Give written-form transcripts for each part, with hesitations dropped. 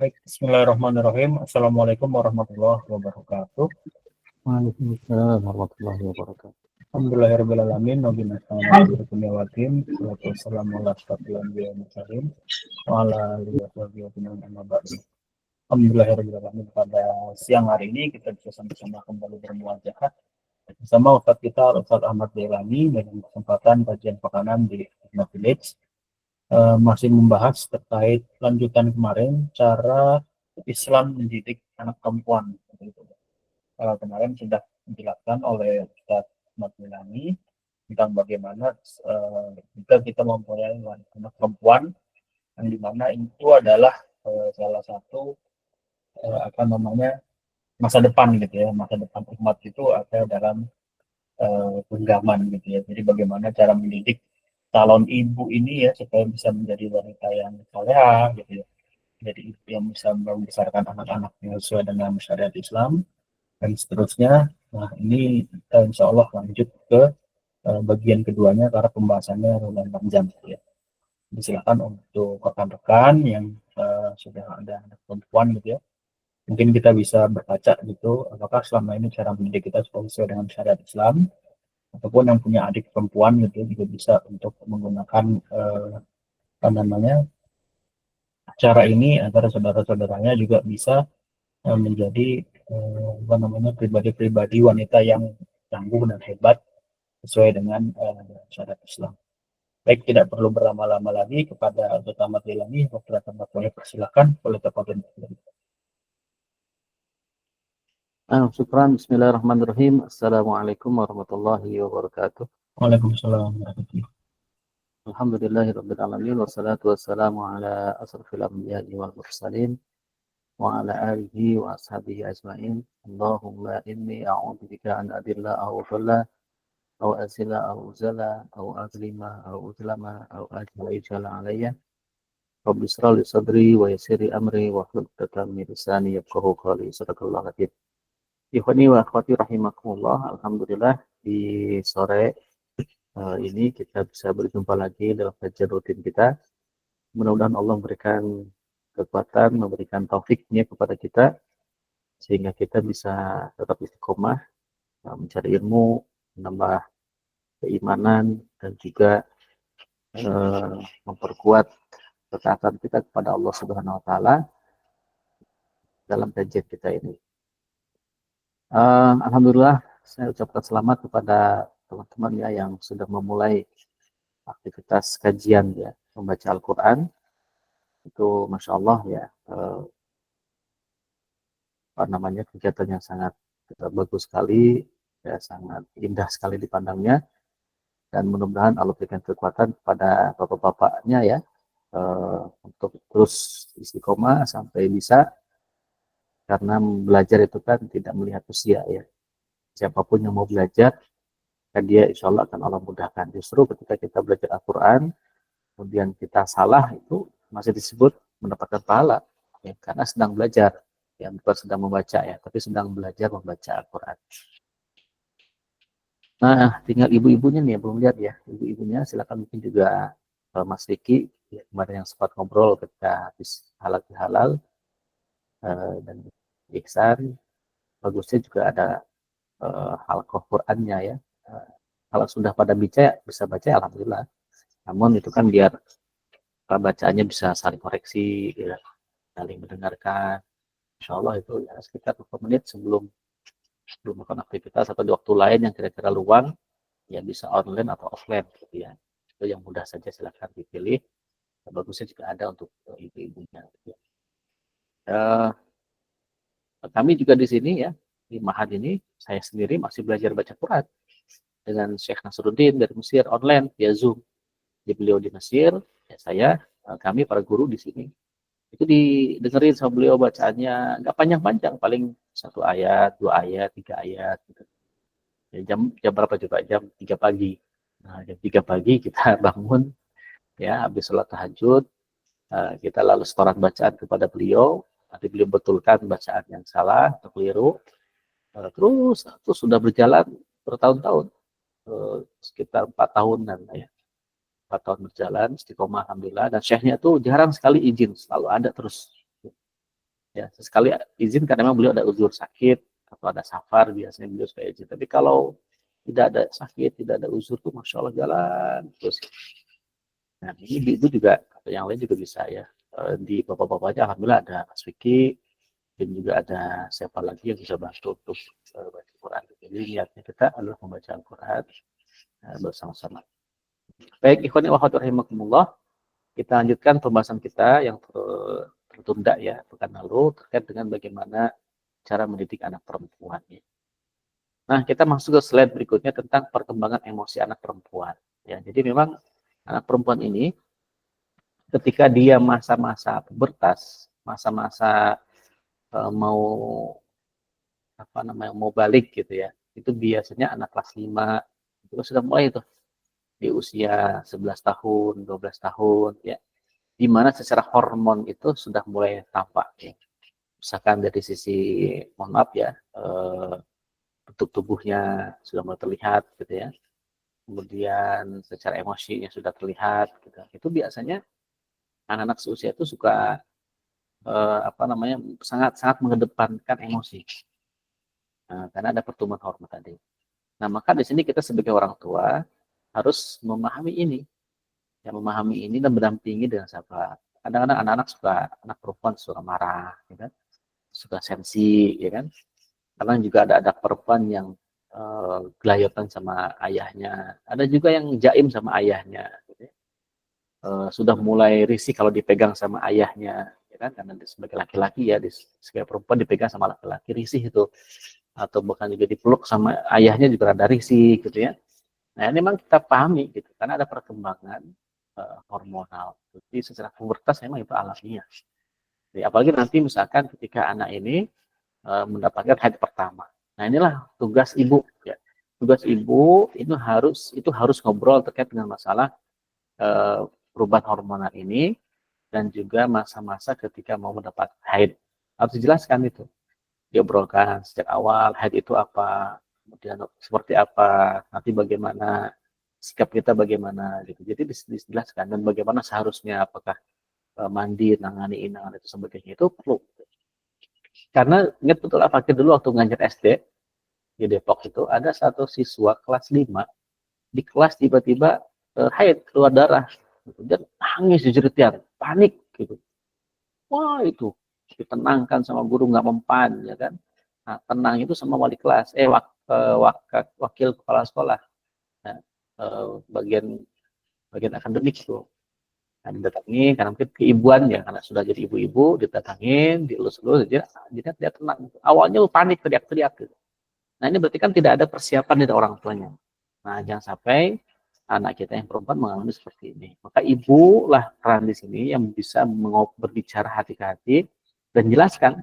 Baik, bismillahirrahmanirrahim. Assalamualaikum warahmatullahi wabarakatuh. Waalaikumsalam warahmatullahi wabarakatuh. Alhamdulillahirrahmanirrahim. Nabi Muhammad wabarakatuh. Wassalamu ala asyrafil anbiya'i wal mursalin wa ala alihi wa sahbihi ajma'in amma ba'du. Alhamdulillahirrahmanirrahim. Pada siang hari ini kita bisa sama-sama kembali bermuajahah bersama Ustadz kita, Ustadz Ahmad Delani, dengan kesempatan kajian pekanan di Hikmah Village. Masih membahas terkait lanjutan kemarin cara Islam mendidik anak perempuan. Kemarin sudah dijelaskan oleh Ustadz Ahmad Delani tentang bagaimana jika kita mempunyai anak perempuan yang dimana itu adalah salah satu masa depan gitu ya, masa depan umat itu ada dalam genggaman gitu ya. Jadi bagaimana cara mendidik calon ibu ini ya supaya bisa menjadi wanita yang salehah gitu ya, jadi ibu yang bisa membesarkan anak-anaknya sesuai dengan syariat Islam dan seterusnya. Nah ini kita insya Allah lanjut ke bagian keduanya karena pembahasannya lumayan panjang gitu ya. Silakan untuk rekan-rekan yang sudah ada anak perempuan gitu ya, mungkin kita bisa berkaca gitu apakah selama ini cara mendidik kita sesuai dengan syariat Islam, ataupun yang punya adik perempuan gitu juga bisa untuk menggunakan cara ini agar saudara-saudaranya juga bisa menjadi pribadi-pribadi wanita yang tangguh dan hebat sesuai dengan syariat Islam. Baik, tidak perlu berlama-lama lagi kepada Dr. Ahmad Delani, Dr. Ahmad boleh persilakan oleh tafadhol. Syukran, bismillahirrahmanirrahim. Assalamualaikum warahmatullahi wabarakatuh. Waalaikumsalam warahmatullahi. Alhamdulillahirabbil alamin wassalatu wassalamu ala asrofil anbiya'i wal mursalin wa ala alihi wa ashabihi ajmain. Allahumma inni a'udzubika an adilla aw dhalla aw azila aw uzala aw azlima aw uzlama aw ajla alayya. Rabbi shrah li sadri wa yassir li amri wa hlul 'uqdatam min lisani yafqahu qawli. Sadaqallahu adzim. Ikhwani wa akhwati rahimakumullah, alhamdulillah di sore ini kita bisa berjumpa lagi dalam kajian rutin kita. Mudah-mudahan Allah memberikan kekuatan, memberikan taufiknya kepada kita sehingga kita bisa tetap istiqomah mencari ilmu, menambah keimanan dan juga memperkuat ketaatan kita kepada Allah Subhanahu wa taala dalam kajian kita ini. Alhamdulillah, saya ucapkan selamat kepada teman-teman ya yang sudah memulai aktivitas kajian ya, membaca Al-Quran. Itu Masya Allah ya, kegiatan yang sangat bagus sekali, ya, sangat indah sekali dipandangnya. Dan mudah-mudahan Allah berikan kekuatan kepada bapak-bapaknya ya, untuk terus istiqomah sampai bisa. Karena belajar itu kan tidak melihat usia ya. Siapapun yang mau belajar, kan dia insya Allah akan Allah mudahkan. Justru ketika kita belajar Al-Quran, kemudian kita salah, itu masih disebut mendapatkan pahala. Ya, karena sedang belajar. Ya, bukan sedang membaca ya, tapi sedang belajar membaca Al-Quran. Nah, tinggal ibu-ibunya nih yang belum lihat ya. Ibu-ibunya silakan mungkin juga Mas Riki, ya, kemarin yang sempat ngobrol ketika habis halal bihalal. Dan Ihsan, bagusnya juga ada halaqah Qur'annya ya. Kalau sudah pada bisa baca alhamdulillah. Namun itu kan biar bacaannya bisa saling koreksi, ya, saling mendengarkan. Insya Allah itu ya sekitar 20 menit sebelum melakukan aktivitas atau di waktu lain yang kira-kira luang, ya bisa online atau offline gitu ya. Itu yang mudah saja, silakan dipilih. Bagusnya juga ada untuk ibu-ibunya. Gitu ya. Kami juga di sini ya, di Mahad ini, saya sendiri masih belajar baca Quran dengan Syekh Nasruddin dari Mesir online via Zoom. Jadi beliau di Mesir, ya kami para guru di sini. Itu didengerin sama beliau bacaannya, nggak panjang-panjang, paling 1 ayat, 2 ayat, 3 ayat. Gitu. Ya, jam berapa coba? Jam 3 pagi. Nah, jam 3 pagi kita bangun, ya habis sholat tahajud, kita lalu setoran bacaan kepada beliau. Nanti beliau betulkan bacaan yang salah atau keliru. Terus sudah berjalan bertahun-tahun, sekitar 4 tahunan ya. 4 tahun berjalan istiqomah alhamdulillah, dan syekhnya tuh jarang sekali izin, selalu ada terus. Ya, sesekali izin karena memang beliau ada uzur sakit atau ada safar, biasanya beliau suka izin. Tapi kalau tidak ada sakit, tidak ada uzur tuh Masya Allah jalan terus. Nah, ini ibu juga, atau yang lain juga bisa ya. Di bapak-bapaknya Alhamdulillah ada Mas Vicky, dan juga ada siapa lagi yang bisa bantu untuk baca Quran. Jadi niatnya kita adalah membaca Al-Quran bersama-sama. Baik, ikhwan wa akhwat rahimakumullah, kita lanjutkan pembahasan kita yang tertunda ya pekan lalu terkait dengan bagaimana cara mendidik anak perempuan. Nah, kita masuk ke slide berikutnya tentang perkembangan emosi anak perempuan. Ya, jadi memang anak perempuan ini ketika dia masa-masa pubertas, masa-masa mau apa namanya mau balik gitu ya, itu biasanya anak kelas 5 itu sudah mulai tuh di usia 11 tahun, 12 tahun ya, di mana secara hormon itu sudah mulai tampak ya. Misalkan dari sisi mohon maaf ya, bentuk tubuhnya sudah mulai terlihat gitu ya. Kemudian secara emosinya sudah terlihat gitu. Itu biasanya anak-anak seusia itu suka apa namanya sangat mengedepankan emosi. Nah, karena ada pertumbuhan hormon tadi. Nah, maka di sini kita sebagai orang tua harus memahami ini, ya memahami ini dan mendampingi dengan sabar. Kadang-kadang anak-anak suka, anak perempuan suka marah, ya kan? Suka sensi, ya kan? Kadang juga ada anak perempuan yang gelayotan sama ayahnya. Ada juga yang jaim sama ayahnya. Gitu ya. Sudah mulai risih kalau dipegang sama ayahnya, ya kan? Karena sebagai laki-laki ya, sebagai perempuan dipegang sama laki-laki risih itu, atau bahkan juga dipeluk sama ayahnya juga ada risih, gitu ya. Nah, ini memang kita pahami gitu, karena ada perkembangan hormonal. Jadi secara pubertas memang itu alamiah. Jadi, apalagi nanti misalkan ketika anak ini mendapatkan haid pertama. Nah, inilah tugas ibu ya. Tugas ibu itu harus ngobrol terkait dengan masalah perubahan hormonal ini dan juga masa-masa ketika mau mendapat haid. Harus dijelaskan itu. Diobrolkan sejak awal haid itu apa, kemudian seperti apa, nanti bagaimana sikap kita bagaimana gitu. Jadi dijelaskan dan bagaimana seharusnya, apakah mandi, nangani ini, nangani itu sebagainya itu perlu. Karena ingat betul apa dulu waktu ngajar SD di Depok itu ada satu siswa kelas 5 di kelas tiba-tiba haid keluar darah gitu. Dia nangis jerit-jeritan, panik gitu. Wah, itu ditenangkan sama guru nggak mempan ya kan. Nah, tenang itu sama wali kelas, wakil kepala sekolah. Nah, bagian bagian akademik itu. Nah, didatangi karena mungkin keibuan ya, karena sudah jadi ibu-ibu, didatangin, dielus-elus, jadi dia tenang. Awalnya panik, teriak-teriak gitu. Nah, ini berarti kan tidak ada persiapan dari orang tuanya. Nah, jangan sampai anak kita yang perempuan mengalami seperti ini. Maka ibu lah peran di sini yang bisa berbicara hati ke hati dan jelaskan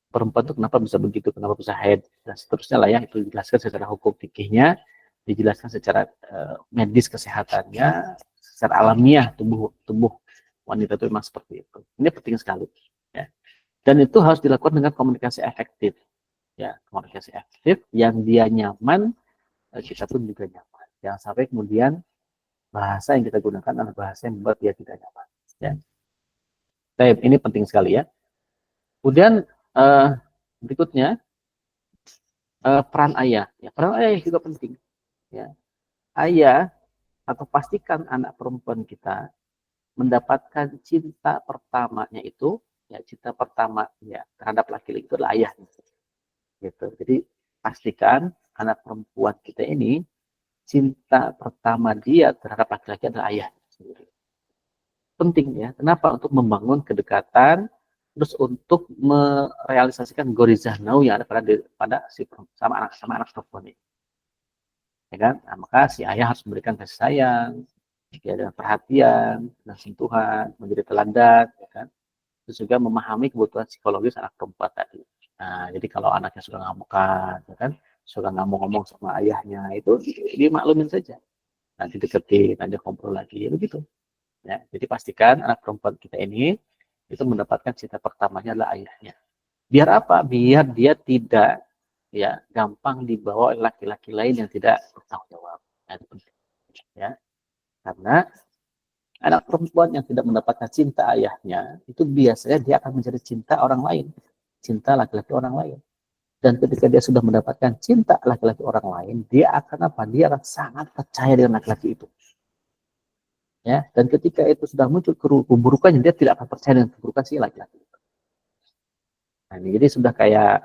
perempuan itu kenapa bisa begitu, kenapa bisa haid, dan seterusnya lah ya, itu dijelaskan secara hukum fikihnya, dijelaskan secara medis kesehatannya, secara alamiah tubuh wanita itu memang seperti itu. Ini penting sekali. Ya. Dan itu harus dilakukan dengan komunikasi efektif. Ya, komunikasi efektif yang dia nyaman, kita pun juga nyaman. Jangan sampai kemudian bahasa yang kita gunakan adalah bahasa yang membuat dia tidak nyaman. Ya. Ini penting sekali ya. Kemudian berikutnya peran ayah. Ya, peran ayah juga penting. Ya. Ayah atau pastikan anak perempuan kita mendapatkan cinta pertamanya itu, ya cinta pertama ya terhadap laki-laki itu adalah ayah. Gitu. Jadi pastikan anak perempuan kita ini cinta pertama dia terhadap laki-laki adalah ayah sendiri. Penting ya. Kenapa? Untuk membangun kedekatan, terus untuk merealisasikan gorizah nau yang ada pada si sama anak perempuan ini. Ya kan? Nah, maka si ayah harus memberikan kasih sayang, ya, dengan perhatian, dan sentuhan, menjadi teladan, ya kan? Terus juga memahami kebutuhan psikologis anak perempuan tadi. Nah, jadi kalau anaknya suka ngamukan, ya kan, suka ngomong-ngomong sama ayahnya, itu dimaklumin saja. Nanti deketin, nanti ngobrol lagi, ya begitu. Ya, jadi pastikan anak perempuan kita ini itu mendapatkan cinta pertamanya adalah ayahnya. Biar apa? Biar dia tidak ya gampang dibawa oleh laki-laki lain yang tidak bertanggung jawab. Nah, itu penting. Ya, karena anak perempuan yang tidak mendapatkan cinta ayahnya itu biasanya dia akan mencari cinta orang lain. cinta laki-laki orang lain. Dan ketika dia sudah mendapatkan cinta laki-laki orang lain, dia akan apa? Dia akan sangat percaya dengan laki-laki itu. Ya, dan ketika itu sudah muncul keburukannya, dia tidak akan percaya dengan keburukan si laki-laki itu. Nah, ini jadi sudah kayak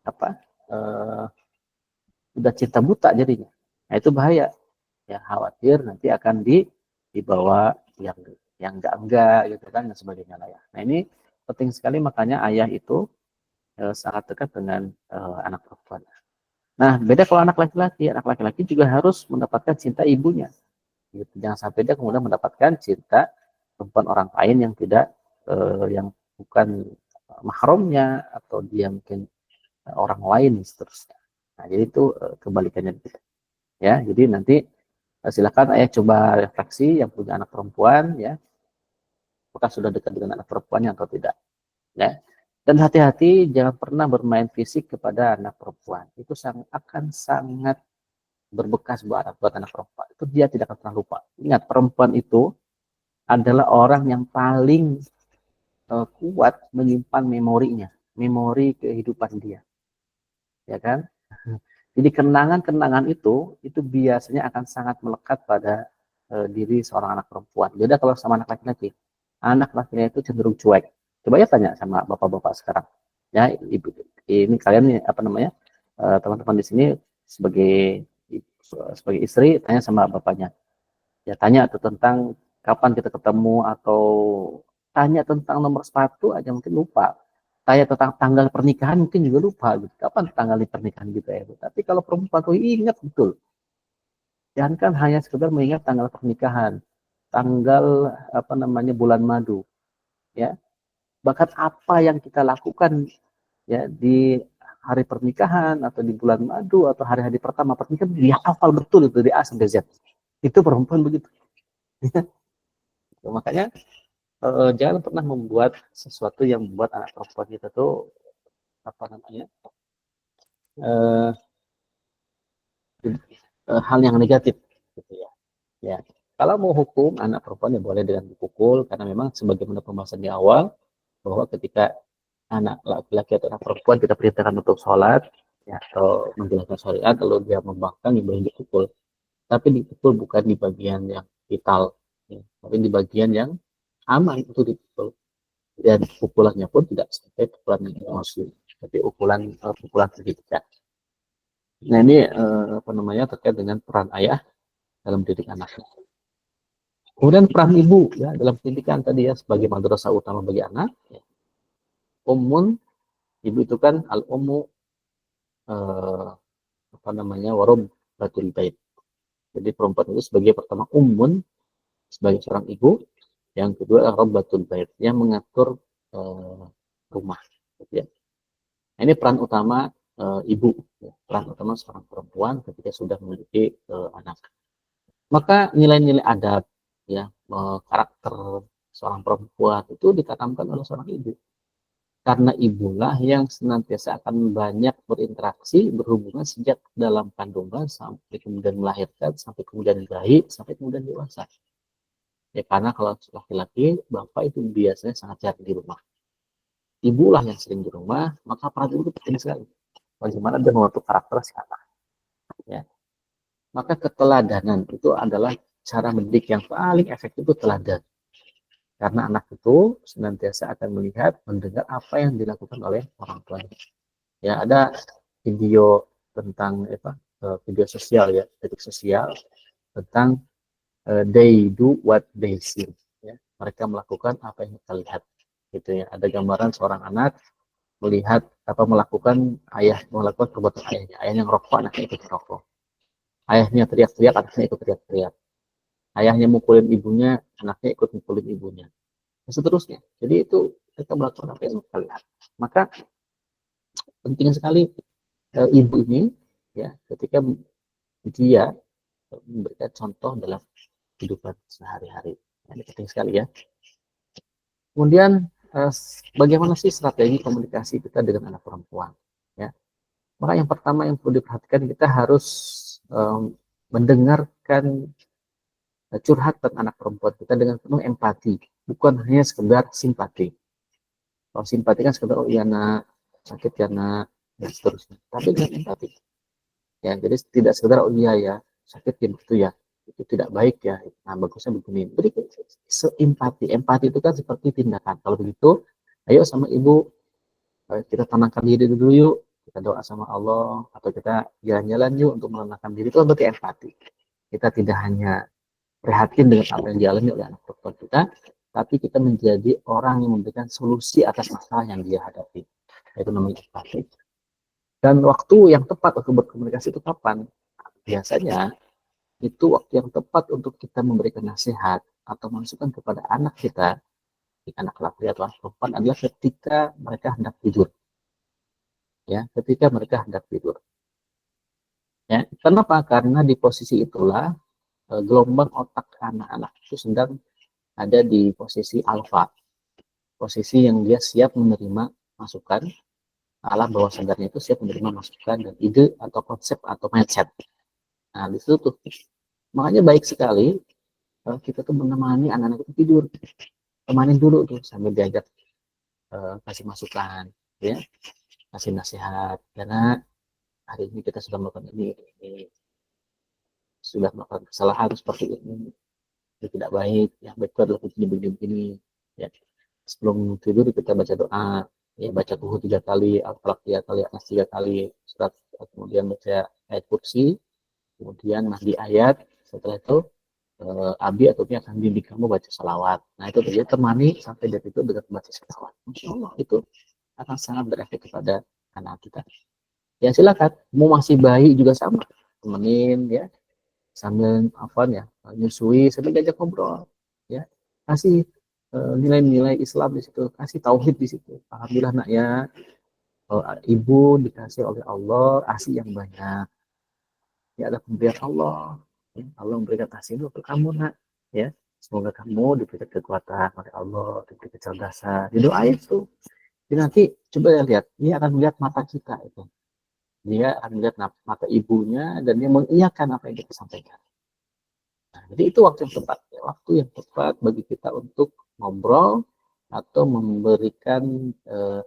apa? Sudah cinta buta jadinya. Nah, itu bahaya. Ya, khawatir nanti akan dibawa yang enggak gitu kan dan sebagainya lah ya. Nah, ini penting sekali, makanya ayah itu sangat dekat dengan anak perempuan. Nah, beda kalau anak laki-laki juga harus mendapatkan cinta ibunya. Gitu. Jangan sampai dia kemudian mendapatkan cinta perempuan orang lain yang tidak yang bukan mahramnya, atau dia mungkin orang lain seterusnya. Nah, jadi itu kebalikannya gitu. Ya, jadi nanti silakan ayah coba refleksi yang punya anak perempuan ya, apakah sudah dekat dengan anak perempuannya atau tidak. Ya. Dan hati-hati jangan pernah bermain fisik kepada anak perempuan. Itu akan sangat berbekas buat anak perempuan. Itu dia tidak akan pernah lupa. Ingat, perempuan itu adalah orang yang paling kuat menyimpan memorinya, memori kehidupan dia. Ya kan? Jadi kenangan-kenangan itu biasanya akan sangat melekat pada diri seorang anak perempuan. Beda kalau sama anak laki-laki. Anak laki-laki itu cenderung cuek. Coba ya tanya sama bapak-bapak sekarang. Ya, ibu ini kalian nih, apa namanya? Teman-teman di sini sebagai istri, tanya sama bapaknya. Ya, tanya tuh tentang kapan kita ketemu, atau tanya tentang nomor sepatu aja mungkin lupa. Tanya tentang tanggal pernikahan mungkin juga lupa gitu. Kapan tanggal pernikahan gitu ya. Tapi kalau perempuan tuh ingat betul. Jangan kan hanya sekedar mengingat tanggal pernikahan, tanggal apa namanya bulan madu, ya. Bahkan apa yang kita lakukan ya di hari pernikahan atau di bulan madu atau hari-hari pertama pernikahan, dia hafal betul itu dari A sampai Z. Itu perempuan begitu. Makanya jangan pernah membuat sesuatu yang membuat anak perempuan kita tuh apa namanya hal yang negatif gitu ya. Ya, kalau mau hukum anak perempuan ya boleh dengan dipukul, karena memang sebagaimana pembahasan di awal bahwa ketika anak laki-laki atau anak perempuan kita perintahkan untuk sholat ya, atau menjalankan syariat, kalau dia membangkang ya boleh dipukul, tapi dipukul bukan di bagian yang vital ya, tapi di bagian yang aman untuk dipukul, dan pukulannya pun tidak sampai pukulan yang emosi, tapi pukulan pendidikan. Nah, ini apa namanya terkait dengan peran ayah dalam didik anaknya. Kemudian peran ibu ya dalam pendidikan tadi ya, sebagai madrasah utama bagi anak. Ya. Ibu itu kan al-ummu apa namanya batul bait. Jadi perempuan itu sebagai pertama sebagai seorang ibu, yang kedua batul bait yang mengatur rumah. Gitu ya. Nah, ini peran utama ibu, ya. Peran utama seorang perempuan ketika sudah memiliki anak. Maka nilai-nilai adab ya, karakter seorang perempuan itu ditanamkan oleh seorang ibu, karena ibulah yang senantiasa akan banyak berinteraksi, berhubungan sejak dalam kandungan sampai kemudian melahirkan, sampai kemudian bayi, sampai kemudian dewasa ya. Karena kalau laki-laki, bapak itu biasanya sangat jarang di rumah, ibulah yang sering di rumah, maka peran ibu itu penting sekali bagaimana dia membentuk karakter si anak ya. Maka keteladanan itu adalah cara mendidik yang paling efektif, itu teladan. Karena anak itu senantiasa akan melihat, mendengar apa yang dilakukan oleh orang tuanya. Ya, ada video tentang video sosial ya, detik sosial tentang they do what they see. Ya. Mereka melakukan apa yang kita lihat. Gitu ya. Ada gambaran seorang anak melihat melakukan perbuatan ayahnya. Ayahnya ngerokok, anaknya ikut ngerokok. Ayahnya teriak-teriak, anaknya ikut teriak-teriak. Ayahnya mukulin ibunya, anaknya ikut mukulin ibunya. Dan seterusnya. Jadi itu mereka melakukan apa yang kita lihat. Maka penting sekali ibu ini ya, ketika dia memberikan contoh dalam kehidupan sehari-hari. Ini penting sekali ya. Kemudian bagaimana sih strategi komunikasi kita dengan anak perempuan? Ya, maka yang pertama yang perlu diperhatikan, kita harus mendengarkan curhatan anak perempuan kita dengan penuh empati, bukan hanya sekedar simpati. Kalau simpati kan sekedar oh iya nak, sakit karena dan seterusnya. Tapi dengan empati. Ya, jadi tidak sekedar oh iya ya sakit ya begitu ya, itu tidak baik ya. Nah bagusnya begini. Jadi empati, empati itu kan seperti tindakan. Kalau begitu, ayo sama ibu kita tenangkan diri dulu yuk, kita doa sama Allah atau kita jalan-jalan yuk untuk menenangkan diri. Itu kan berarti empati. Kita tidak hanya prihatin dengan apa yang dialami oleh anak perempuan kita, tapi kita menjadi orang yang memberikan solusi atas masalah yang dia hadapi. Itu namanya empati. Dan waktu yang tepat untuk berkomunikasi itu kapan? Biasanya itu waktu yang tepat untuk kita memberikan nasihat atau masukan kepada anak kita, anak laki atau anak perempuan, adalah ketika mereka hendak tidur. Ya, ketika mereka hendak tidur. Ya, kenapa? Karena di posisi itulah gelombang otak anak-anak itu sedang ada di posisi alfa, posisi yang dia siap menerima masukan, alam bawah sadarnya itu siap menerima masukan dan ide atau konsep atau mindset. Nah, di situ tuh makanya baik sekali kita tuh menemani anak-anak itu tidur, temanin dulu tuh sambil diajak kasih masukan, ya, kasih nasihat. Karena hari ini kita sudah melakukan ini sudah melakukan kesalahan seperti ini, itu tidak baik. Yang baik itu adalah begini, ya. Sebelum tidur kita baca doa, ya, baca Tuhu 3 kali, Al-Falaq 3 kali, Anas 3 kali, surat, kemudian baca ayat kursi, kemudian di ayat, setelah itu Abi atau Umi akan bimbing kamu baca salawat. Nah itu dia temani sampai dari itu dengan baca salawat. Masya Allah itu akan sangat berefek kepada anak kita. Ya silakan, mau masih bayi juga sama, temenin ya, sambil apa ya, nyusui, sambil diajak ngobrol, ya, kasih nilai-nilai Islam di situ, kasih tauhid di situ. Alhamdulillah nak ya, ibu dikasih oleh Allah ASI yang banyak. Ya ada pemberian Allah. Ya, Allah memberikan kasih itu untuk kamu nak. Ya, semoga kamu diberikan kekuatan oleh Allah, diberikan kecerdasan. Didoain tuh. Jadi nanti coba lihat, dia akan melihat mata kita itu. Dia akan melihat mata ibunya dan dia mengiyakan apa yang kita sampaikan. Nah, jadi itu waktu yang tepat, ya, waktu yang tepat bagi kita untuk ngobrol atau memberikan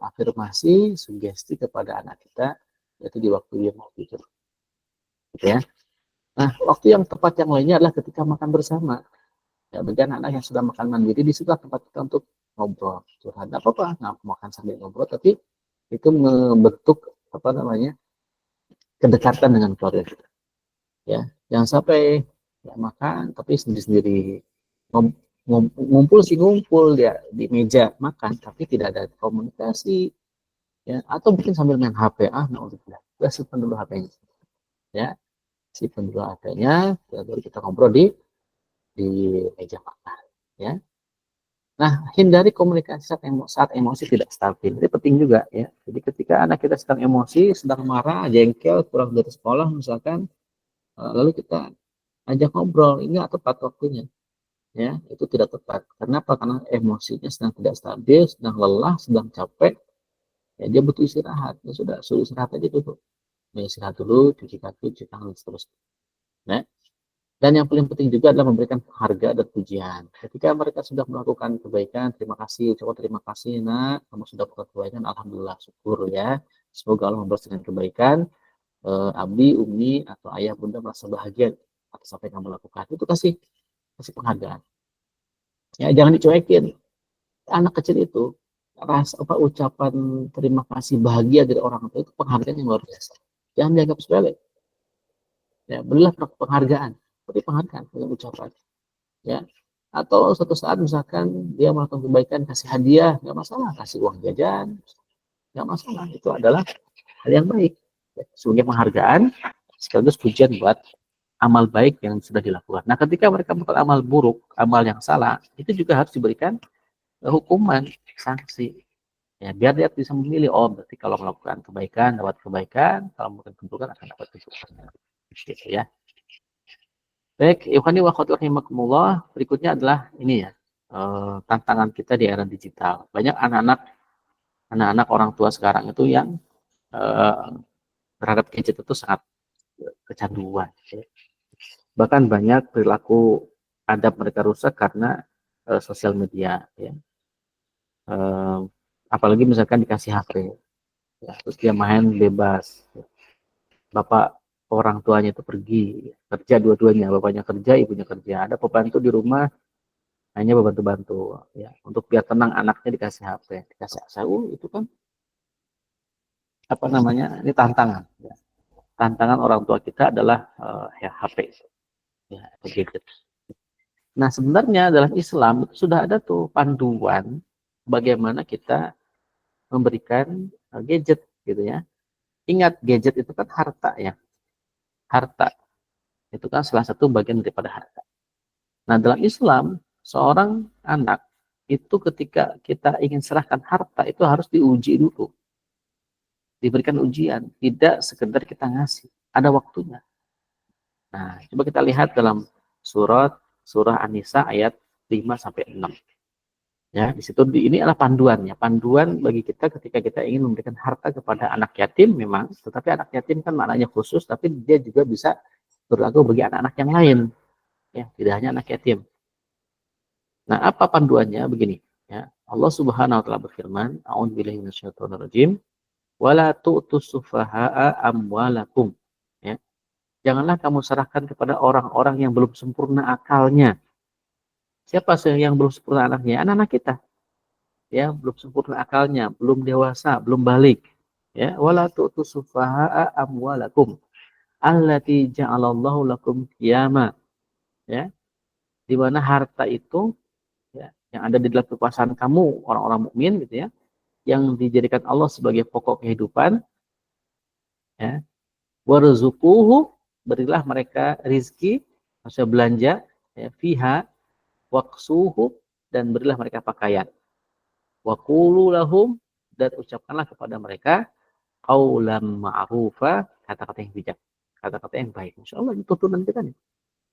afirmasi, sugesti kepada anak kita, yaitu di waktu dia mau tidur. Gitu ya. Nah, waktu yang tepat yang lainnya adalah ketika makan bersama. Ya, bagi anak-anak yang sudah makan mandiri, di situ tempat kita untuk ngobrol. Curhat, tidak apa-apa, nggak makan sambil ngobrol, tapi itu membentuk apa namanya kedekatan dengan keluarga kita. Ya, jangan sampai ya makan tapi sendiri-sendiri. Ngumpul sih ngumpul ya di meja makan, tapi tidak ada komunikasi. Ya, atau mungkin sambil main HP. Nah udah simpan dulu HP-nya. Ya, simpan dulu HP-nya, lalu kita ngobrol di meja makan, ya. Nah, hindari komunikasi saat emosi tidak stabil. Ini penting juga, ya. Jadi ketika anak kita sedang emosi, sedang marah, jengkel, kurang dari sekolah misalkan, lalu kita ajak ngobrol, ini nggak tepat waktunya, ya. Itu tidak tepat. Kenapa? Karena emosinya sedang tidak stabil, sedang lelah, sedang capek, ya dia butuh istirahat. Ya sudah, suruh istirahat aja dulu. Ya, istirahat dulu, cuci kaki, cuci tangan, seterusnya. Nah, dan yang paling penting juga adalah memberikan harga dan pujian. Ketika mereka sudah melakukan kebaikan, terima kasih, ucapkan terima kasih nak, kamu sudah melakukan kebaikan, alhamdulillah, syukur ya. Semoga Allah membalas dengan kebaikan. Abdi, Umi, atau ayah, bunda merasa bahagia atas apa yang kamu lakukan. Itu kasih penghargaan. Ya, jangan dicuekin. Anak kecil itu rasa apa ucapan terima kasih bahagia dari orang tua itu penghargaan yang luar biasa. Jangan dianggap sepele. Ya, berilah penghargaan. Seperti penghargaan dengan ucapan. Ya, atau suatu saat misalkan dia melakukan kebaikan kasih hadiah, nggak masalah, kasih uang jajan, nggak masalah, itu adalah hal yang baik ya, sebagai penghargaan sekaligus pujian buat amal baik yang sudah dilakukan. Nah ketika mereka melakukan amal buruk, amal yang salah, itu juga harus diberikan hukuman, sanksi, ya biar dia bisa memilih, oh berarti kalau melakukan kebaikan dapat kebaikan, kalau melakukan keburukan akan dapat keburukan, gitu ya. Baik, ikhwani wa akhwati rahimakumullah, berikutnya adalah ini ya, tantangan kita di era digital. Banyak anak-anak orang tua sekarang itu yang terhadap gadget itu sangat kecanduan. Ya. Bahkan banyak perilaku adab mereka rusak karena sosial media. Ya. Apalagi misalkan dikasih HP. ya, terus dia main bebas. Bapak orang tuanya itu pergi kerja, dua-duanya, bapaknya kerja, ibunya kerja, ada pembantu di rumah hanya membantu-bantu, ya, untuk biar tenang anaknya dikasih HP, dikasih ASU, itu kan apa namanya, ini tantangan, ya. Tantangan orang tua kita adalah ya, HP, ya, gadget. Nah, sebenarnya dalam Islam itu sudah ada tuh panduan bagaimana kita memberikan gadget gitu ya. Ingat, gadget itu kan harta ya. Harta itu kan salah satu bagian daripada harta. Nah, dalam Islam, seorang anak itu ketika kita ingin serahkan harta itu harus diuji dulu. Diberikan ujian, tidak sekedar kita ngasih. Ada waktunya. Nah, coba kita lihat dalam surah An-Nisa ayat 5 sampai 6. Ya, di situ ini adalah panduannya, panduan bagi kita ketika kita ingin memberikan harta kepada anak yatim memang, tetapi anak yatim kan maknanya khusus, tapi dia juga bisa berlaku bagi anak-anak yang lain, ya, tidak hanya anak yatim. Nah, apa panduannya? Begini, ya. Allah Subhanahu wa taala berfirman, A'udzubillahi minasyaitonirrajim, wala tu'tus sufaha'a amwalakum. Ya. Janganlah kamu serahkan kepada orang-orang yang belum sempurna akalnya. Siapa yang belum sempurna anaknya? Anak-anak kita. Ya, belum sempurna akalnya, belum dewasa, belum balik. Ya, wala tu'tus sufaha'a amwalakum allati ja'alallahu lakum qiyama. Ya, di mana harta itu, ya, yang ada di dalam kekuasaan kamu orang-orang mukmin gitu ya, yang dijadikan Allah sebagai pokok kehidupan, ya. Warzuquhu, berilah mereka rizki, maksudnya belanja, ya, fiha waqsuhu, dan berilah mereka pakaian. Waqulu lahum, dan ucapkanlah kepada mereka qaulan ma'rufa, kata-kata yang bijak, kata-kata yang baik. Masya Allah, itu tuntunan kita nih.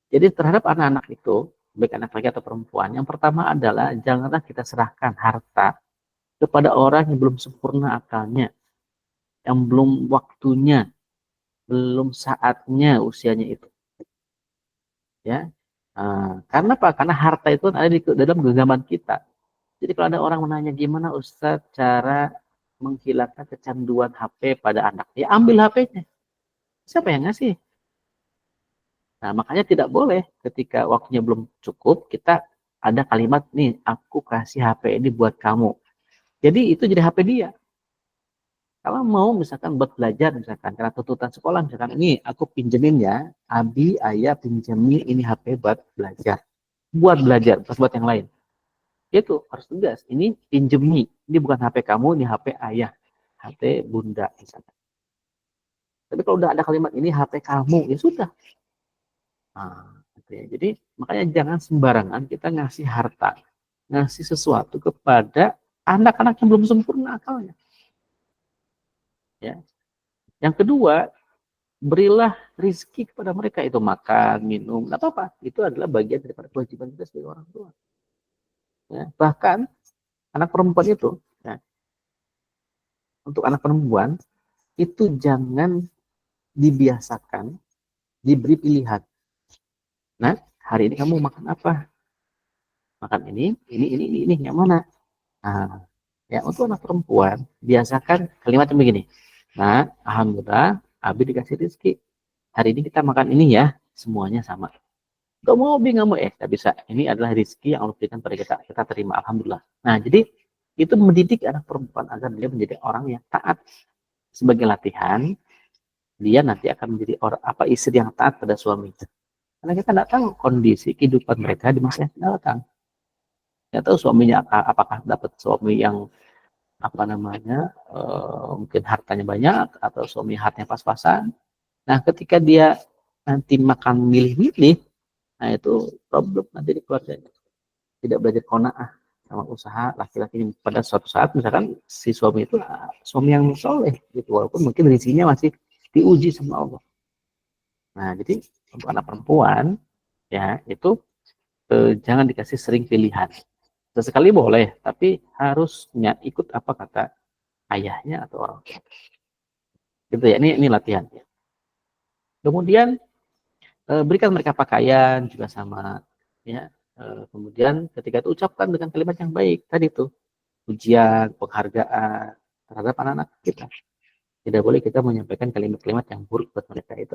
Jadi terhadap anak-anak itu, baik anak laki atau perempuan, yang pertama adalah janganlah kita serahkan harta kepada orang yang belum sempurna akalnya, yang belum waktunya, belum saatnya usianya itu. Ya, karena apa? Karena harta itu ada di dalam genggaman kita. Jadi kalau ada orang menanya gimana Ustadz cara menghilangkan kecanduan HP pada anak, ya ambil HP-nya. Siapa yang ngasih? Nah, makanya tidak boleh ketika waktunya belum cukup, kita ada kalimat nih, aku kasih HP ini buat kamu. Jadi itu jadi HP dia. Kalau mau misalkan buat belajar, misalkan karena tuntutan sekolah, misalkan ini aku pinjemin ya, Abi, Ayah pinjemin ini HP buat belajar. Buat belajar, bukan buat yang lain. Itu harus tegas. Ini pinjemi. Ini bukan HP kamu, ini HP ayah. HP bunda misalkan. Tapi kalau udah ada kalimat ini HP kamu, ya sudah. Nah, gitu ya. Jadi makanya jangan sembarangan kita ngasih harta, ngasih sesuatu kepada anak-anak yang belum sempurna akalnya. Ya. Yang kedua, berilah rizki kepada mereka, itu makan, minum, nggak apa-apa. Itu adalah bagian daripada kewajiban kita sebagai orang tua. Ya. Bahkan anak perempuan itu, ya, untuk anak perempuan itu jangan dibiasakan diberi pilihan. Nah, hari ini kamu makan apa? Makan ini, yang mana? Nah, ya untuk anak perempuan biasakan kalimatnya begini. Nah, alhamdulillah, Abi dikasih rezeki. Hari ini kita makan ini ya, semuanya sama. Gak mau, Abi nggak mau, gak bisa. Ini adalah rezeki yang Allah berikan pada kita, kita terima, alhamdulillah. Nah, jadi itu mendidik anak perempuan agar dia menjadi orang yang taat. Sebagai latihan, dia nanti akan menjadi orang apa istri yang taat pada suaminya. Karena kita tidak tahu kondisi kehidupan mereka di masa yang akan datang. Tidak tahu suaminya apakah dapat suami yang apa namanya, mungkin hartanya banyak atau suami hartanya pas-pasan. Nah, ketika dia nanti makan milih-milih, nah itu problem nanti di keluarganya. Tidak belajar qanaah sama usaha laki-laki ini. Pada suatu saat misalkan si suami itu suami yang soleh gitu, walaupun mungkin rezekinya masih diuji sama Allah. Nah, jadi untuk anak perempuan ya itu jangan dikasih sering pilihan. Sesekali boleh, tapi harusnya ikut apa kata ayahnya atau orang tua. Gitu ya. Ini latihan. Kemudian berikan mereka pakaian juga sama, ya. Kemudian ketika itu ucapkan dengan kalimat yang baik tadi tuh, pujian, penghargaan terhadap anak-anak kita. Tidak boleh kita menyampaikan kalimat-kalimat yang buruk buat mereka, itu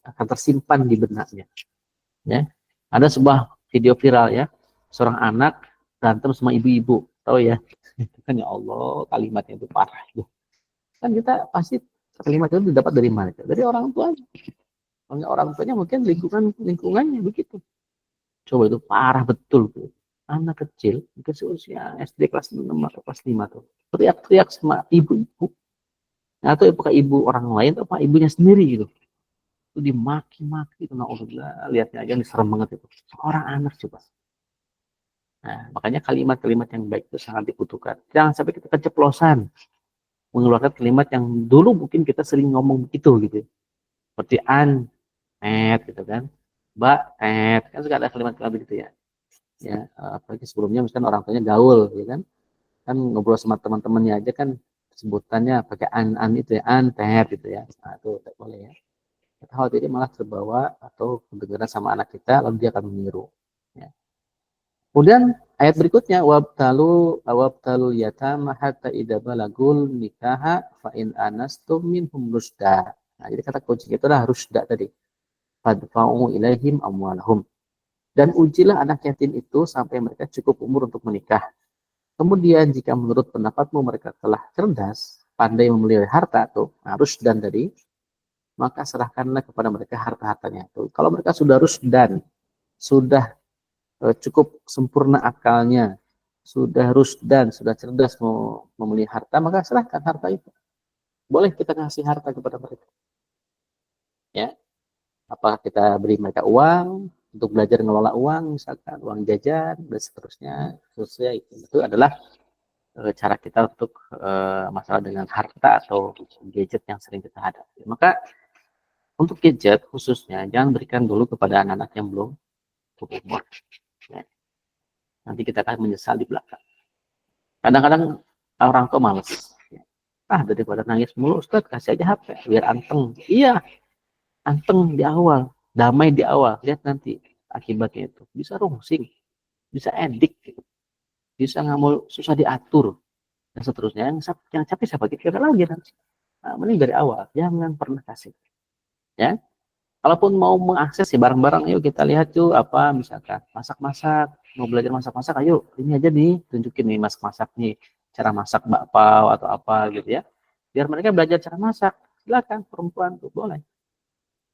akan tersimpan di benaknya. Ya, ada sebuah video viral ya, seorang anak berantem sama ibu-ibu, tahu ya? Itu kan ya Allah, kalimatnya itu parah itu. Kan kita pasti kalimat itu didapat dari mana? Dari orang tua. Orang tuanya mungkin lingkungannya begitu. Coba itu parah betul tuh. Anak kecil, mungkin seusia SD kelas 6 atau kelas 5 tuh, teriak-teriak sama ibu-ibu. Atau apakah ibu orang lain atau apa ibunya sendiri gitu. Itu dimaki-maki itu, naudzubillah, lihatnya aja serem banget itu. Seorang anak coba. Nah, makanya kalimat-kalimat yang baik itu sangat dibutuhkan. Jangan sampai kita keceplosan mengeluarkan kalimat yang dulu mungkin kita sering ngomong begitu gitu. Seperti gitu kan. Mbak, kan suka ada kalimat-kalimat begitu ya. Ya, apalagi sebelumnya misalkan orang tuanya gaul ya kan. Kan ngobrol sama teman-temannya aja kan sebutannya pakai an itu ya, gitu ya. Nah, itu tidak boleh ya. Khawatirnya malah terbawa atau kedengaran sama anak kita lalu dia akan meniru ya. Kemudian ayat berikutnya wabtalul yatama hatta idza balagul nikaha fa in anastum minhum rusda. Nah, jadi kata kunci itu adalah rusda tadi. Fadfa'u ilaihim amwalahum. Dan ujilah anak yatim itu sampai mereka cukup umur untuk menikah. Kemudian jika menurut pendapatmu mereka telah cerdas, pandai memelihara harta tuh, harus dan tadi, maka serahkanlah kepada mereka harta-hartanya itu. Kalau mereka sudah rusdan, sudah cukup sempurna akalnya, sudah rusdan, sudah cerdas mau memelihara harta, maka serahkan harta itu. Boleh kita kasih harta kepada mereka. Ya, apakah kita beri mereka uang untuk belajar mengelola uang, misalkan uang jajan dan seterusnya, itu adalah cara kita untuk masalah dengan harta atau gadget yang sering kita hadapi. Maka untuk gadget khususnya jangan berikan dulu kepada anak-anak yang belum cukup umur. Ya. Nanti kita akan menyesal di belakang. Kadang-kadang orang tua males. Ya. Daripada nangis mulu, Ustaz kasih aja HP biar anteng. Iya, anteng di awal, damai di awal. Lihat nanti akibatnya itu bisa rungsing, bisa edik, bisa nggak mau susah diatur dan seterusnya. Yang capek siapa kita lagi nanti. Nah, mending dari awal, jangan pernah kasih. Ya, kalaupun mau mengakses ya barang-barang, yuk kita lihat tuh apa misalkan masak-masak, mau belajar masak-masak, ayo ini aja nih tunjukin nih masak-masak nih, cara masak bakpao atau apa gitu ya, biar mereka belajar cara masak. Silakan perempuan tuh boleh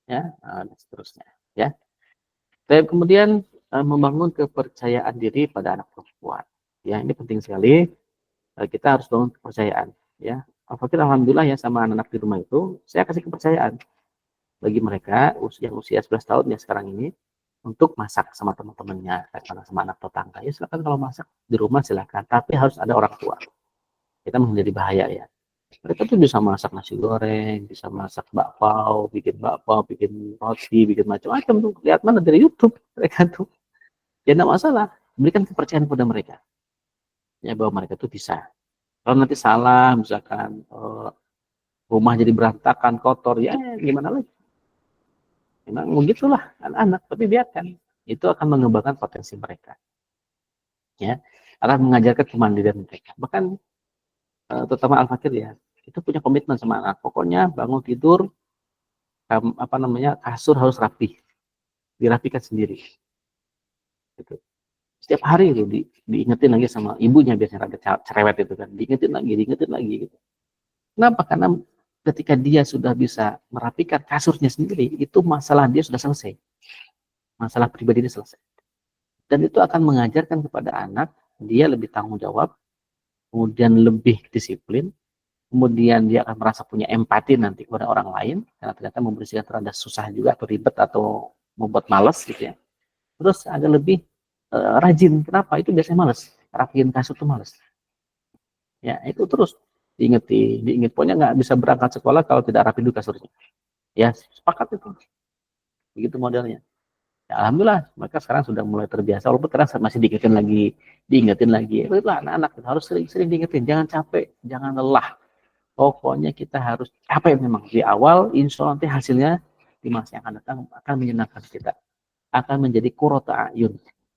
ya, dan seterusnya ya. Dan kemudian membangun kepercayaan diri pada anak perempuan ya, ini penting sekali. Kita harus bangun kepercayaan ya. Alhamdulillah ya, sama anak-anak di rumah itu saya kasih kepercayaan bagi mereka yang usia 11 tahun ya sekarang ini, untuk masak sama teman-temannya, sama anak tetangga. Ya silakan, kalau masak di rumah silakan, tapi harus ada orang tua. Kita menjadi bahaya ya. Mereka tuh bisa masak nasi goreng, bisa masak bakpao, bikin roti, bikin macam-macam tuh. Lihat mana dari YouTube mereka tuh. Ya enggak masalah, berikan kepercayaan pada mereka. Ya bahwa mereka tuh bisa. Kalau nanti salah, misalkan rumah jadi berantakan, kotor, ya gimana lagi? Memang begitulah anak-anak, tapi biarkan. Itu akan mengembangkan potensi mereka. Ya, akan mengajarkan kemandirian mereka. Bahkan terutama Al-Fakir ya, itu punya komitmen sama anak. Pokoknya bangun tidur, kasur harus rapi, dirapikan sendiri. Gitu. Setiap hari itu diingetin lagi sama ibunya, biasanya ada cerewet itu kan, diingetin lagi gitu. Kenapa? Karena ketika dia sudah bisa merapikan kasurnya sendiri, itu masalah dia sudah selesai. Masalah pribadi dia selesai. Dan itu akan mengajarkan kepada anak, dia lebih tanggung jawab, kemudian lebih disiplin, kemudian dia akan merasa punya empati nanti kepada orang lain, karena ternyata membersihkan terhadap susah juga atau ribet atau membuat malas gitu ya. Terus agak lebih rajin. Kenapa? Itu biasanya malas. Rapiin kasur itu malas. Ya, itu terus diinget. Pokoknya nggak bisa berangkat sekolah kalau tidak rapi dulu kasurnya. Ya, sepakat itu. Begitu modelnya. Ya, alhamdulillah, mereka sekarang sudah mulai terbiasa. Walaupun kadang masih diingetin lagi. Itulah anak-anak, kita harus sering-sering diingetin. Jangan capek, jangan lelah. Pokoknya kita harus capek memang di awal. Insya Allah nanti hasilnya di masa yang akan datang akan menyenangkan kita. Akan menjadi qurrata a'yun.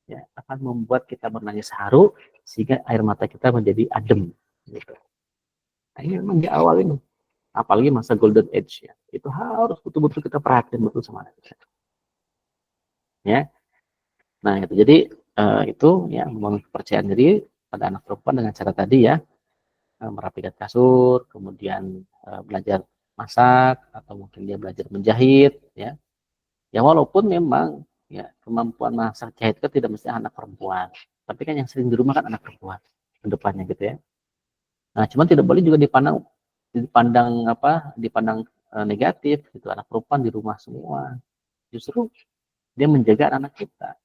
Ya, akan membuat kita bernangis haru sehingga air mata kita menjadi adem. Gitu. Nah, ini memang di awal ini. apalagi masa golden age ya, itu harus betul-betul kita perhatian betul sama anak kita. Ya, nah itu jadi itu ya membangun kepercayaan diri pada anak perempuan dengan cara tadi ya, merapikan kasur, kemudian belajar masak atau mungkin dia belajar menjahit ya. Ya walaupun memang ya kemampuan masak jahit itu tidak mesti anak perempuan, tapi kan yang sering di rumah kan anak perempuan ke depannya gitu ya. Nah, cuman tidak boleh juga dipandang apa? Dipandang negatif gitu. Anak perempuan di rumah semua. Justru dia menjaga anak kita.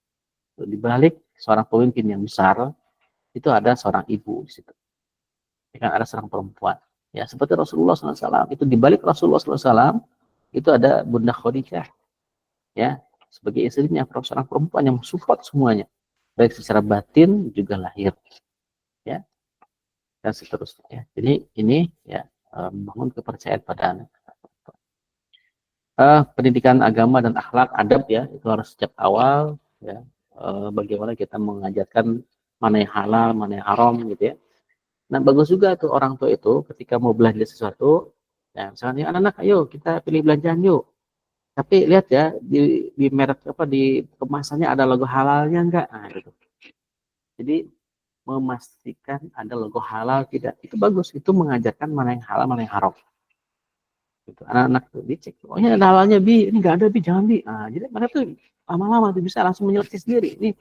Di balik seorang pemimpin yang besar itu ada seorang ibu di situ. Ya kan ada seorang perempuan. Ya seperti Rasulullah SAW itu di balik Rasulullah SAW itu ada Bunda Khadijah ya sebagai istrinya seorang perempuan yang support semuanya baik secara batin juga lahir ya dan seterusnya ya. Jadi ini ya membangun kepercayaan pada anak. Pendidikan agama dan akhlak adab ya itu harus sejak awal ya. Bagaimana kita mengajarkan mana yang halal mana yang haram gitu ya. Nah bagus juga tuh orang tua itu ketika mau belanja sesuatu ya misalnya anak-anak ayo kita pilih belanjaan yuk, tapi lihat ya di merek apa di kemasannya ada logo halalnya enggak, nah gitu. Jadi memastikan ada logo halal tidak itu bagus, itu mengajarkan mana yang halal mana yang haram gitu. Anak-anak tuh dicek oh ini ada halalnya bi, ini enggak ada bi, jangan bi. Nah, jadi mereka tuh lama-lama tuh bisa langsung menyeleksi sendiri ini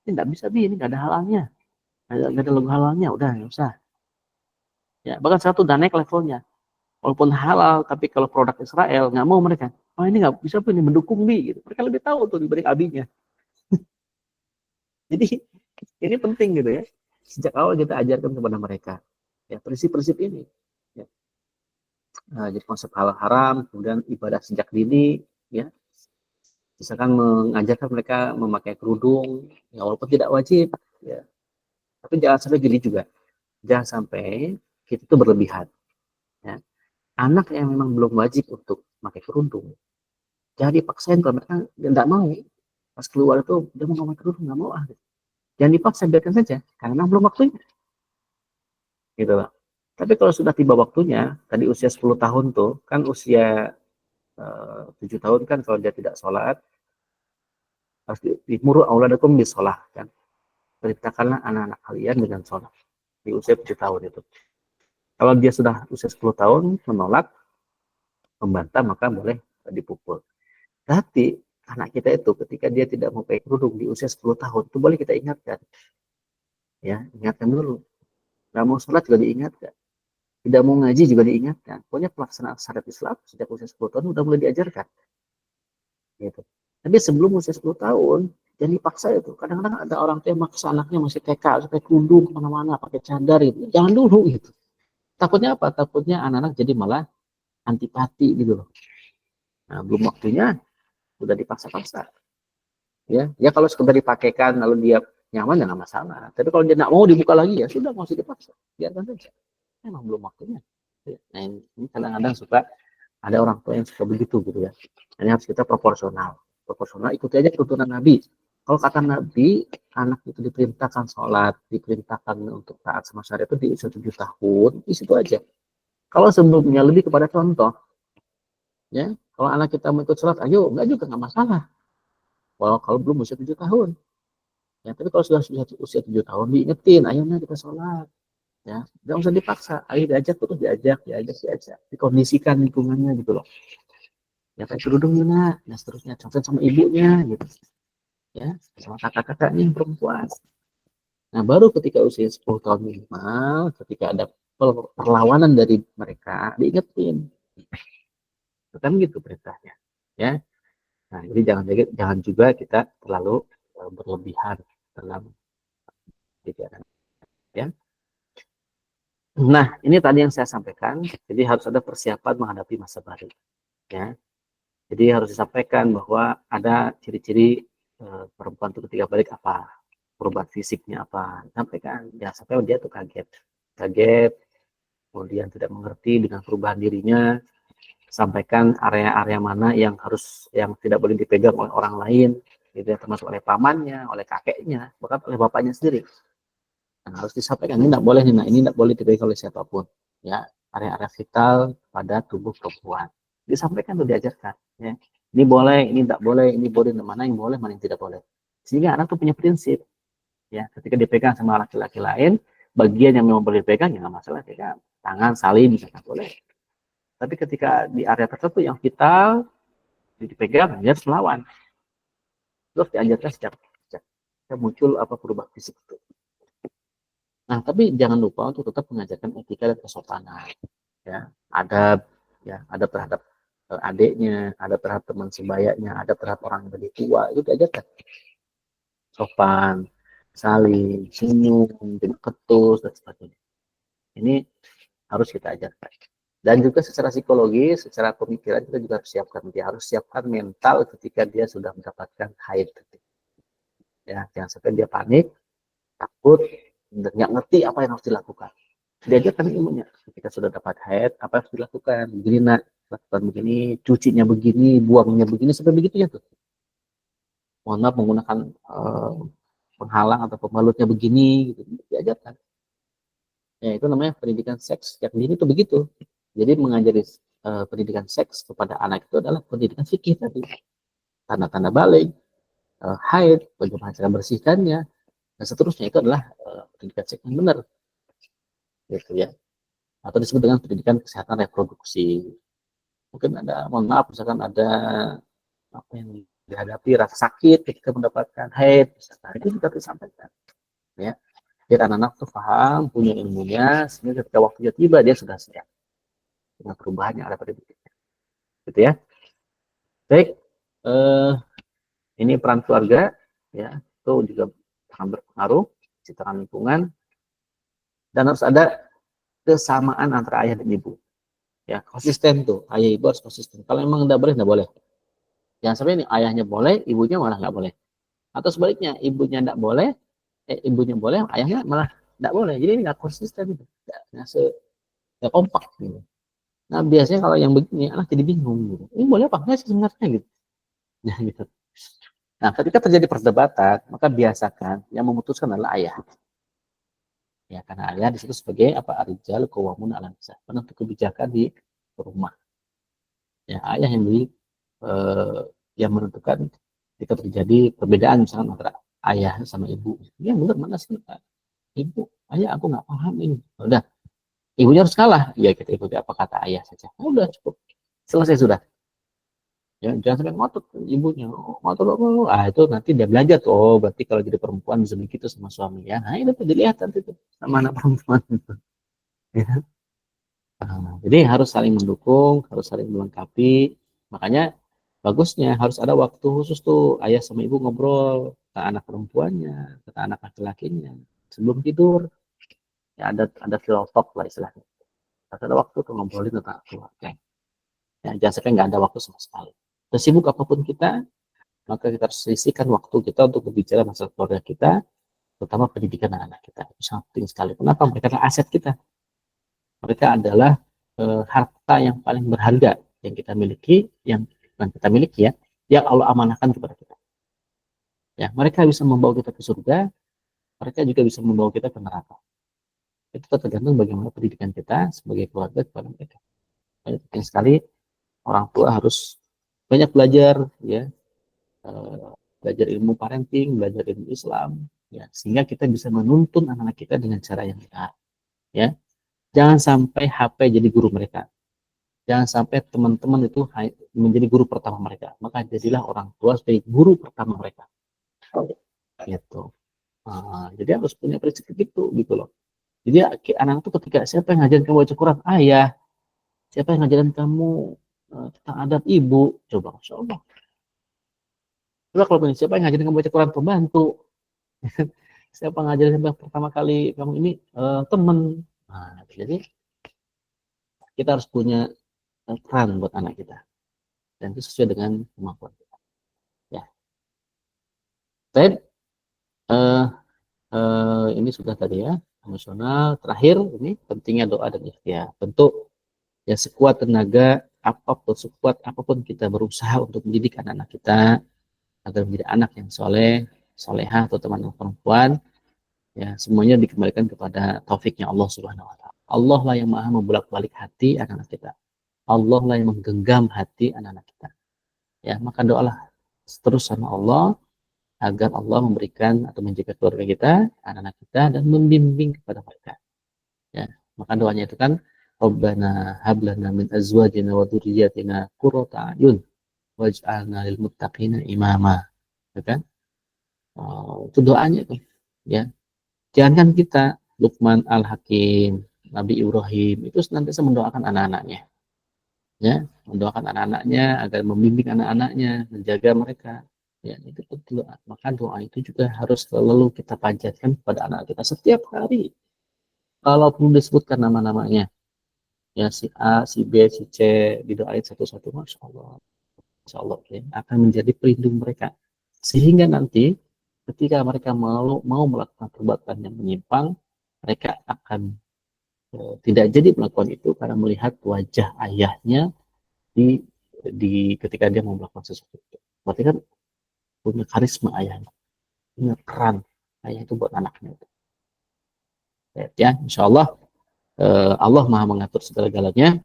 enggak bisa bi, ini enggak ada halalnya, enggak ada logo halalnya, udah enggak usah ya. Bahkan satu udah naik levelnya, walaupun halal tapi kalau produk Israel nggak mau mereka, oh ini nggak bisa ini mendukung bi gitu. Mereka lebih tahu tuh dibanding abinya. Jadi ini penting gitu ya, sejak awal kita ajarkan kepada mereka ya prinsip-prinsip ini ya. Nah, jadi konsep halal haram, kemudian ibadah sejak dini ya, misalkan mengajarkan mereka memakai kerudung ya walaupun tidak wajib ya, tapi jangan sampai gini juga, jangan sampai kita itu berlebihan ya. Anak yang memang belum wajib untuk pakai kerudung jangan dipaksain, kalau mereka nggak mau pas keluar itu dia mau pakai kerudung nggak mau jangan dipaksa, biarkan saja karena belum waktunya gitu loh. Tapi kalau sudah tiba waktunya, tadi usia 10 tahun tuh kan usia 7 tahun kan kalau dia tidak sholat harus dimuru auladakum bis sholat kan, perintahkanlah anak-anak kalian dengan sholat di usia 7 tahun itu. Kalau dia sudah usia 10 tahun menolak membantah maka boleh dipukul. Tapi anak kita itu ketika dia tidak mau pakai kerudung di usia 10 tahun itu boleh kita ingatkan ya, ingatkan dulu. Nggak mau sholat juga diingatkan, tidak mau ngaji juga diingatkan. Pokoknya pelaksanaan syariat Islam sejak usia 10 tahun udah mulai diajarkan gitu. Tapi sebelum usia 10 tahun jangan dipaksa itu. Kadang-kadang ada orang tua yang maksa anaknya masih TK pakai kerudung kemana-mana, pakai cadar itu, jangan dulu gitu. Takutnya apa? Takutnya anak-anak jadi malah antipati gitu loh. Nah belum waktunya udah dipaksa-paksa ya. Ya kalau sekedar dipakaikan lalu dia nyaman ya nggak masalah, tapi kalau dia nggak mau dibuka lagi ya sudah, nggak usah dipaksa, biarkan saja, memang belum waktunya. Nah ini kadang-kadang suka ada orang tua yang suka begitu gitu ya. Ini harus kita proporsional ikuti aja tuntunan Nabi. Kalau kata Nabi anak itu diperintahkan sholat, diperintahkan untuk taat sama syariat itu di usia 7 tahun, di situ aja. Kalau sebelumnya lebih kepada contoh ya, kalau anak kita mau ikut sholat ayo, enggak juga nggak masalah kalau belum usia 7 tahun ya. Tapi kalau sudah usia 7 tahun diingetin, ayonya kita sholat ya, nggak usah dipaksa, ayo diajak terus diajak dikondisikan lingkungannya gitu loh ya, kayak kerudung nak dan seterusnya, contoh sama ibunya gitu ya, sama kakak-kakaknya yang perempuan. Nah baru ketika usia 10 tahun minimal, ketika ada perlawanan dari mereka diingetin kan gitu perintahnya ya. Nah jadi jangan juga kita terlalu berlebihan dalam pikiran ya. Nah ini tadi yang saya sampaikan, jadi harus ada persiapan menghadapi masa baru ya. Jadi harus disampaikan bahwa ada ciri-ciri perempuan itu ketika balik apa, perubahan fisiknya apa, sampaikan, jangan sampai dia tuh kaget kemudian tidak mengerti dengan perubahan dirinya. Sampaikan area-area mana yang tidak boleh dipegang oleh orang lain gitu ya, termasuk oleh pamannya, oleh kakeknya, bahkan oleh bapaknya sendiri. Nah, harus disampaikan ini tidak boleh, nah ini tidak boleh dipegang oleh siapapun ya. area-area vital pada tubuh perempuan. Disampaikan tuh, diajarkan. Ya. Ini boleh, ini tidak boleh, ini boleh, mana yang boleh, mana yang tidak boleh. Sehingga anak tuh punya prinsip. Ya, ketika dipegang sama laki-laki lain, bagian yang memang boleh dipegang ya nggak masalah, pegang tangan, salim, misalkan boleh. Tapi ketika di area tertentu yang vital dipegang, dia harus melawan. Terus diajarkan sejak muncul apa perubahan fisik itu. Nah, tapi jangan lupa untuk tetap mengajarkan etika dan kesopanan. Ya, adab, ya, adab terhadap adiknya, adab terhadap teman sebayanya, adab terhadap orang yang lebih tua, itu diajarkan. Sopan, saling, senyum, tidak ketus, dan sebagainya. Ini harus kita ajarkan. Dan juga secara psikologis, secara pemikiran kita juga harus siapkan. Dia harus siapkan mental ketika dia sudah mendapatkan haid. Ya, jangan sampai dia panik, takut, dan nggak ngerti apa yang harus dilakukan. Diajarkan ilmunya. Ketika sudah dapat haid, apa yang harus dilakukan? Begini nak, lakukan begini, cucinya begini, buangnya begini, sampai begitu ya tuh. Mohon maaf menggunakan penghalang atau pembalutnya begini, gitu. Diajarkan. Ya, itu namanya pendidikan seks yang dini itu begitu. Jadi mengajari pendidikan seks kepada anak itu adalah pendidikan fikih tadi. Tanda-tanda balik, haid, bagaimana cara bersihkannya, dan seterusnya itu adalah pendidikan seks yang benar. Gitu ya. Atau disebut dengan pendidikan kesehatan reproduksi. Mungkin ada, mohon maaf, misalkan ada apa yang dihadapi rasa sakit ketika mendapatkan haid, misalkan itu juga disampaikan. Ya, biar anak-anak tuh paham, punya ilmunya, sehingga ketika waktunya tiba dia sudah siap dengan perubahan yang ada pada dirinya. Gitu ya. Baik, ini peran keluarga, ya, itu juga sangat berpengaruh, citra lingkungan, dan harus ada kesamaan antara ayah dan ibu. Ya, konsisten tuh, ayah ibu harus konsisten. Kalau memang tidak boleh. Jangan sampai ini ayahnya boleh, ibunya malah nggak boleh. Atau sebaliknya, ibunya tidak boleh, ibunya boleh, ayahnya malah tidak boleh. Jadi nggak konsisten, nggak kompak. Gitu. Nah, biasanya kalau yang begini, anak jadi bingung. Gitu. Ini boleh apa enggak sih sebenarnya? Gitu. Nah, gitu. Nah, ketika terjadi perdebatan, maka biasakan yang memutuskan adalah ayah. Ya, karena ayah di situ sebagai apa? Arijal qawamun 'alan nisa, penentu kebijakan di rumah. Ya, ayah yang menentukan ketika terjadi perbedaan misalkan antara ayah sama ibu. Ya, benar mana sih Pak? Ibu, ayah aku nggak paham ini. Udah, ibunya harus kalah. Ya, kita ikuti apa kata ayah saja. Udah cukup. Selesai sudah. Ya, jangan sampai ngotot ibunya, ngotot, itu nanti dia belajar tuh, oh berarti kalau jadi perempuan bisa begitu sama suami ya. Nah, itu tuh dilihat nanti tuh sama anak perempuan itu. Ya. Nah, jadi harus saling mendukung, harus saling melengkapi. Makanya bagusnya harus ada waktu khusus tuh ayah sama ibu ngobrol ke anak perempuannya, ke anak laki-lakinya sebelum tidur. Ya, ada filosof lah istilahnya. Harus ada waktu tuh ngobrolin tentang keluarga. Ya, jangan sampai nggak ada waktu sama sekali. Sesibuk apapun kita, maka kita harus sisihkan waktu kita untuk berbicara masalah keluarga kita, terutama pendidikan anak-anak kita. Itu sangat penting sekali. Kenapa? Mereka adalah aset kita. Mereka adalah harta yang paling berharga yang kita miliki, yang Allah amanahkan kepada kita. Ya, mereka bisa membawa kita ke surga, mereka juga bisa membawa kita ke neraka. Itu tergantung bagaimana pendidikan kita sebagai keluarga kepada mereka. Jadi, penting sekali orang tua harus banyak belajar, ya, belajar ilmu parenting, belajar ilmu Islam, ya, sehingga kita bisa menuntun anak-anak kita dengan cara yang benar. Ya, jangan sampai HP jadi guru mereka, jangan sampai teman-teman itu menjadi guru pertama mereka. Maka jadilah orang tua sebagai guru pertama mereka. Gitu. Jadi harus punya prinsip gitu loh. Jadi anak itu ketika siapa yang ngajarin kamu baca Quran? Ayah. Siapa yang ngajarin kamu tentang adat? Ibu. Coba, Masya Allah. Coba kalau siapa yang ngajarin kamu baca Quran? Pembantu. Siapa ngajarin pertama kali kamu ini? Teman. Nah, jadi kita harus punya peran buat anak kita. Dan itu sesuai dengan kemampuan kita. Ya. Baik. Ini sudah tadi ya. Emosional. Terakhir, ini pentingnya doa dan ikhtiar. Tentu ya sekuat tenaga apapun, sekuat apapun kita berusaha untuk mendidik anak-anak kita agar menjadi anak yang soleh, solehah atau teman perempuan, ya semuanya dikembalikan kepada taufiknya Allah Subhanahu Wa Taala. Allah lah yang maha membolak-balik hati anak-anak kita. Allah lah yang menggenggam hati anak-anak kita. Ya, maka doalah terus sama Allah agar Allah memberikan atau menjaga keluarga kita, anak-anak kita, dan membimbing kepada mereka. Ya, maka doanya itu kan, Rabbana hablana min azwajina wa dzurriyyatina qurrata a'yun waj'alna lil muttaqina imama. Ya kan? Itu doanya itu. Ya. Jangan kita Luqman Al-Hakim, Nabi Ibrahim itu senantiasa mendoakan anak-anaknya. Ya, mendoakan anak-anaknya agar membimbing anak-anaknya, menjaga mereka. Ya, itu doa. Maka doa itu juga harus selalu kita panjatkan kepada anak kita setiap hari. Kalaupun disebutkan nama-namanya, ya si A, si B, si C, didoain satu-satu, Masya Allah, ya, akan menjadi pelindung mereka. Sehingga nanti ketika mereka mau melakukan perbuatan yang menyimpang, mereka akan tidak jadi melakukan itu karena melihat wajah ayahnya di ketika dia mau melakukan sesuatu itu. Berarti kan punya karisma ayahnya, punya peran ayah itu buat anaknya itu. Ya, insya Allah Allah maha mengatur segala-galanya.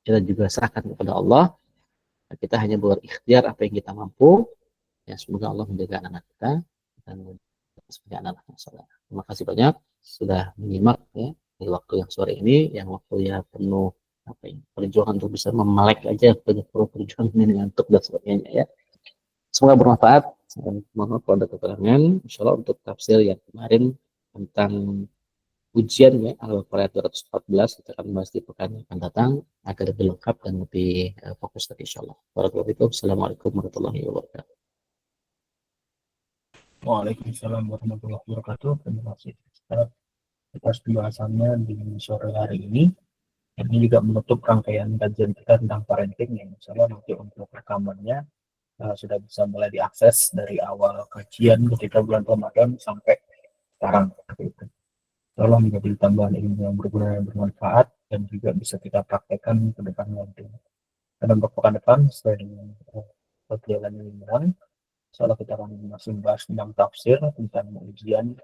Kita juga serahkan kepada Allah. Kita hanya berikhtiar apa yang kita mampu. Ya, semoga Allah menjaga anak-anak kita dan sebagai anak-anak yang soleh. Terima kasih banyak sudah menyimak ya di waktu yang sore ini, yang waktunya penuh perjuangan untuk bisa memelek aja banyak perjuangan ini dengan ngantuk dan sebagainya ya. Semoga bermanfaat. Mohon maaf kalau ada kekurangan. Insyaallah untuk tafsir yang kemarin tentang ujian ya Al-Baqarah 214 kita akan bahas di pekan yang akan datang agar lebih lengkap dan lebih fokus tadi insyaallah. Wassalamualaikum warahmatullahi wabarakatuh. Waalaikumsalam warahmatullahi wabarakatuh. Terima kasih atas pembahasannya di sore hari ini. Ini juga menutup rangkaian kajian kita tentang parenting yang insya Allah nanti untuk rekamannya sudah bisa mulai diakses dari awal kajian ketika bulan Ramadan sampai sekarang. Tolong menjadi tambahan ilmu yang berguna dan bermanfaat dan juga bisa kita praktekkan ke depan nanti. Dan untuk pekan depan sesuai dengan perjalanan liburan, soalnya kita akan masih bahas tentang tafsir, tentang ujian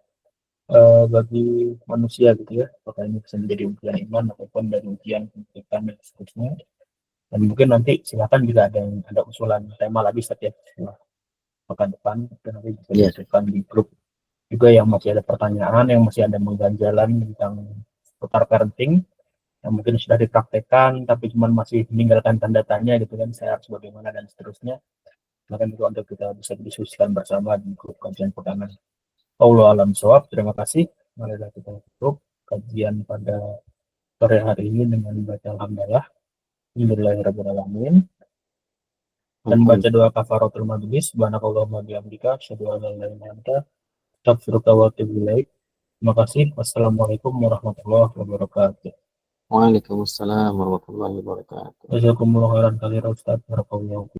bagi manusia gitu ya, apakah ini bisa menjadi ujian iman ataupun dari ujian pendidikan dan seterusnya. Dan mungkin nanti silakan juga ada usulan tema lagi setiap pekan depan, dan nanti bisa diusulkan di grup juga yang masih ada pertanyaan, yang masih ada mengganjalan tentang seputar parenting yang mungkin sudah dipraktekkan tapi cuma masih meninggalkan tanda tanya gitu kan, saya harus bagaimana dan seterusnya. Maka itu untuk kita bisa diskusikan bersama di grup kajian pegangan. Allah alam shawab. Terima kasih. Mari kita tutup kajian pada sore hari ini dengan baca alhamdulillah, Bismillahirrahmanirrahim, dan baca doa kafaratul majlis. Subhanakallahumma bihamdika asyhadu an la ilaha illa anta astaghfiruka wa atubu ilaik. Terima kasih. Wassalamualaikum warahmatullahi wabarakatuh. Waalaikumsalam warahmatullahi wabarakatuh. Jazakumullah khairan katsiran Ustaz. Barakallahu